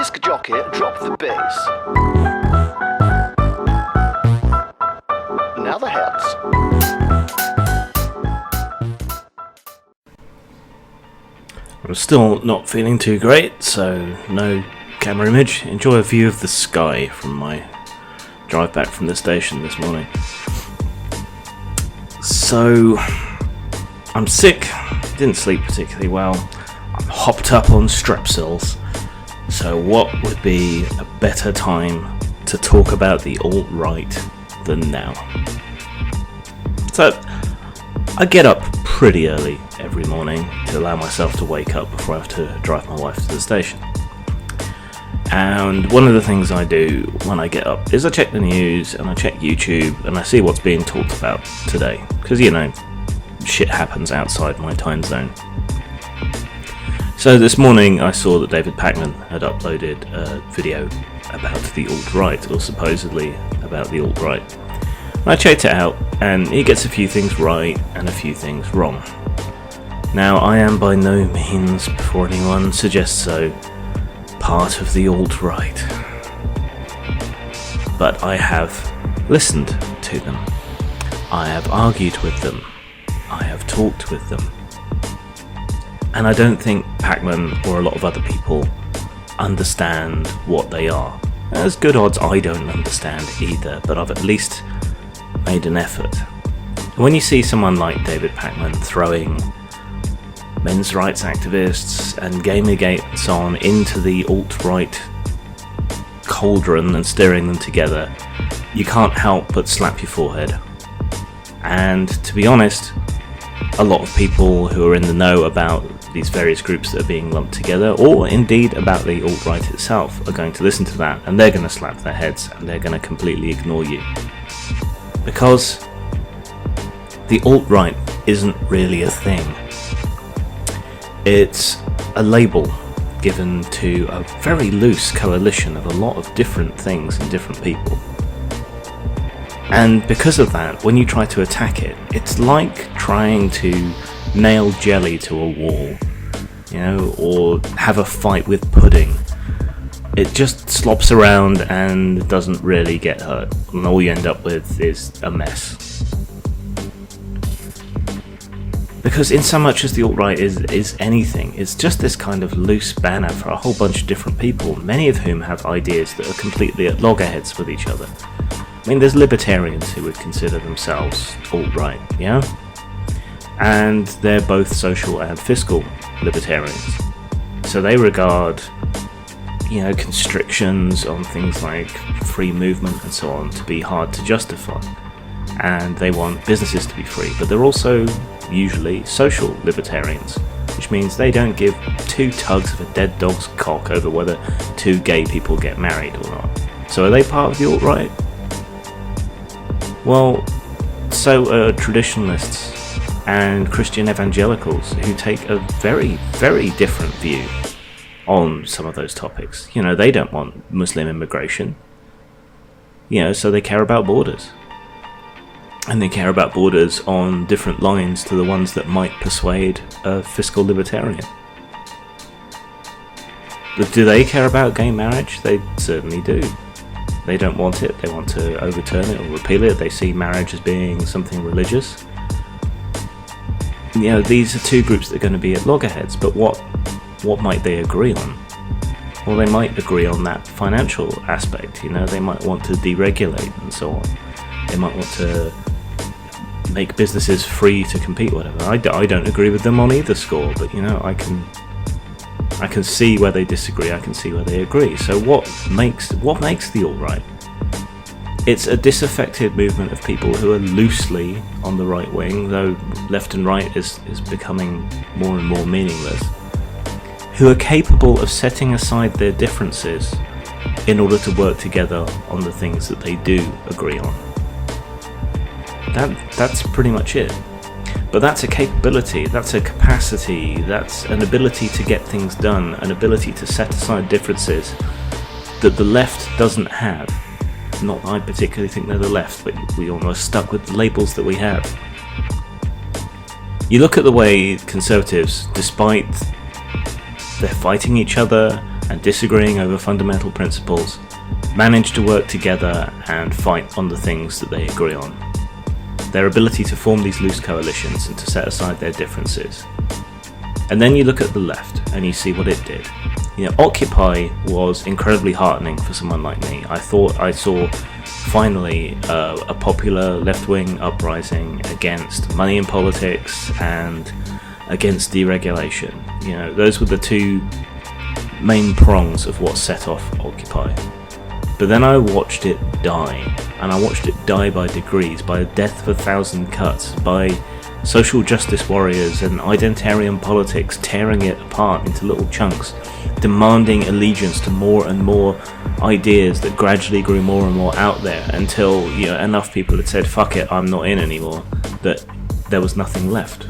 Disc jockey, drop the bass. Now the heads. I'm still not feeling too great, so no camera image. Enjoy a view of the sky from my drive back from the station this morning. So, I'm sick, didn't sleep particularly well, I'm hopped up on strepsils, so what would be a better time to talk about the alt-right than now? So, I get up pretty early every morning to allow myself to wake up before I have to drive my wife to the station. And one of the things I do when I get up is I check the news and I check YouTube and I see what's being talked about today. Because, you know, shit happens outside my time zone. So this morning I saw that David Pakman had uploaded a video about the alt-right, or supposedly about the alt-right. I checked it out and he gets a few things right and a few things wrong. Now, I am by no means, before anyone suggests so, part of the alt-right, but I have listened to them, I have argued with them, I have talked with them, and I don't think Pakman or a lot of other people understand what they are. There's good odds I don't understand either, but I've at least made an effort. When you see someone like David Pakman throwing men's rights activists and Gamergate and so on into the alt-right cauldron and stirring them together, you can't help but slap your forehead. And to be honest, a lot of people who are in the know about these various groups that are being lumped together, or indeed about the alt-right itself, are going to listen to that and they're going to slap their heads and they're going to completely ignore you. Because the alt-right isn't really a thing. It's a label given to a very loose coalition of a lot of different things and different people. And because of that, when you try to attack it, it's like trying to nail jelly to a wall, you know, or have a fight with pudding. It just slops around and doesn't really get hurt, and all you end up with is a mess. Because in so much as the alt-right is anything, it's just this kind of loose banner for a whole bunch of different people, many of whom have ideas that are completely at loggerheads with each other. I mean, there's libertarians who would consider themselves alt-right, yeah? And they're both social and fiscal libertarians. So they regard, you know, constrictions on things like free movement and so on to be hard to justify. And they want businesses to be free, but they're also usually social libertarians, which means they don't give two tugs of a dead dog's cock over whether two gay people get married or not. So are they part of the alt-right? Well, so are traditionalists and Christian evangelicals who take a very, very different view on some of those topics. You know, they don't want Muslim immigration, you know, so they care about borders. And they care about borders on different lines to the ones that might persuade a fiscal libertarian. But do they care about gay marriage? They certainly do. They don't want it. They want to overturn it or repeal it. They see marriage as being something religious. You know, these are two groups that are going to be at loggerheads, but what might they agree on? Well, they might agree on that financial aspect, you know, they might want to deregulate and so on. They might want to make businesses free to compete, whatever. I don't agree with them on either score, but you know, I can see where they disagree, I can see where they agree. So what makes the alt-right? It's a disaffected movement of people who are loosely on the right wing, though left and right is becoming more and more meaningless, who are capable of setting aside their differences in order to work together on the things that they do agree on. That's pretty much it. But that's a capability, that's a capacity, that's an ability to get things done, an ability to set aside differences that the left doesn't have. Not that I particularly think they're the left, but we almost stuck with the labels that we have. You look at the way conservatives, despite they're fighting each other, and disagreeing over fundamental principles, manage to work together and fight on the things that they agree on. Their ability to form these loose coalitions and to set aside their differences. And then you look at the left and you see what it did. Occupy was incredibly heartening for someone like me. I thought I saw finally a popular left-wing uprising against money in politics and against deregulation. Those were the two main prongs of what set off Occupy. But then I watched it die, and I watched it die by degrees, by a death of 1,000 cuts, by social justice warriors and identitarian politics tearing it apart into little chunks, demanding allegiance to more and more ideas that gradually grew more and more out there until enough people had said, fuck it, I'm not in anymore, that there was nothing left.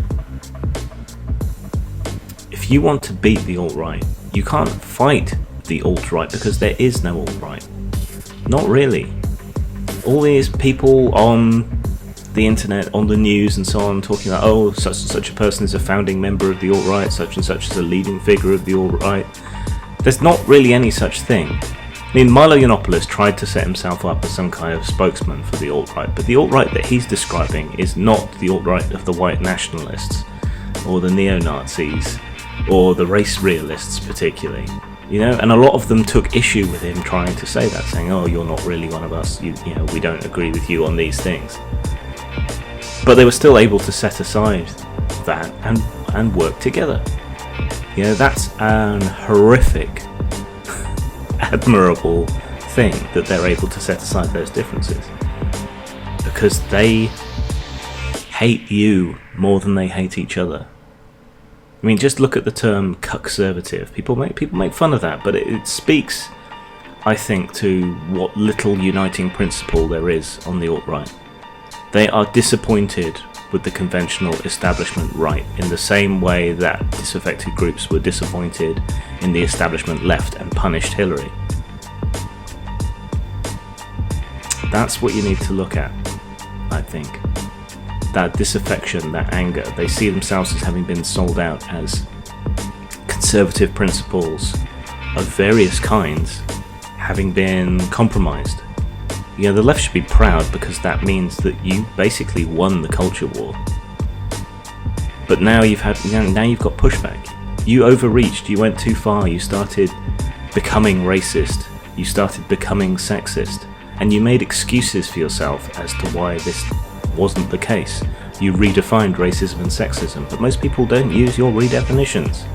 If you want to beat the alt-right, you can't fight the alt-right because there is no alt-right. Not really. All these people on the internet, on the news and so on, talking about, such and such a person is a founding member of the alt-right, such and such is a leading figure of the alt-right. There's not really any such thing. I mean, Milo Yiannopoulos tried to set himself up as some kind of spokesman for the alt-right, but the alt-right that he's describing is not the alt-right of the white nationalists, or the neo-Nazis, or the race realists particularly. And a lot of them took issue with him trying to say that, saying, you're not really one of us, we don't agree with you on these things. But they were still able to set aside that and work together. That's an horrific, admirable thing that they're able to set aside those differences. Because they hate you more than they hate each other. I mean, just look at the term cuckservative. People make fun of that, but it speaks, I think, to what little uniting principle there is on the alt-right. They are disappointed with the conventional establishment right in the same way that disaffected groups were disappointed in the establishment left and punished Hillary. That's what you need to look at, I think. That disaffection, that anger. They see themselves as having been sold out as conservative principles of various kinds having been compromised. The left should be proud because that means that you basically won the culture war. But now you've got pushback. You overreached, you went too far, you started becoming racist, you started becoming sexist, and you made excuses for yourself as to why this wasn't the case. You redefined racism and sexism, but most people don't use your redefinitions.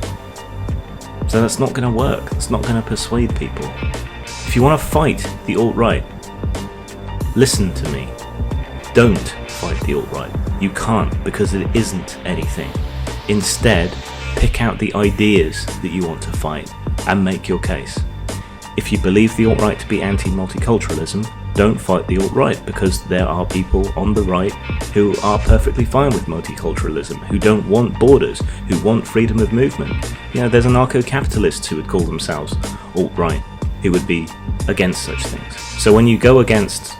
So that's not going to work, that's not going to persuade people. If you want to fight the alt-right, listen to me. Don't fight the alt-right. You can't, because it isn't anything. Instead, pick out the ideas that you want to fight and make your case. If you believe the alt-right to be anti-multiculturalism, don't fight the alt-right, because there are people on the right who are perfectly fine with multiculturalism, who don't want borders, who want freedom of movement. There's anarcho-capitalists who would call themselves alt-right, who would be against such things. So when you go against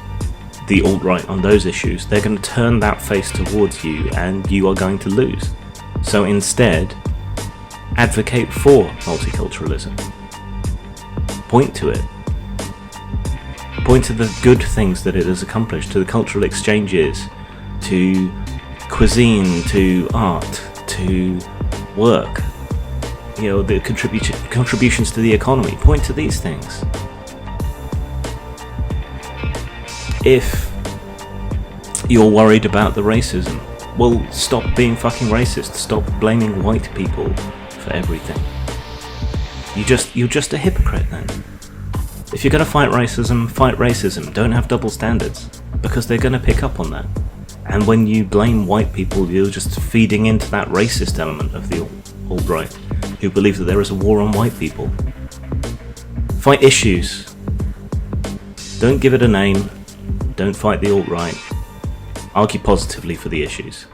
the alt-right on those issues, they're going to turn that face towards you and you are going to lose. So instead, advocate for multiculturalism. Point to it. Point to the good things that it has accomplished, to the cultural exchanges, to cuisine, to art, to work, the contributions to the economy. Point to these things. If you're worried about the racism, well, stop being fucking racist. Stop blaming white people for everything. You're just a hypocrite then. If you're going to fight racism. Don't have double standards, because they're going to pick up on that. And when you blame white people, you're just feeding into that racist element of the alt-right, who believe that there is a war on white people. Fight issues. Don't give it a name. Don't fight the alt-right. Argue positively for the issues.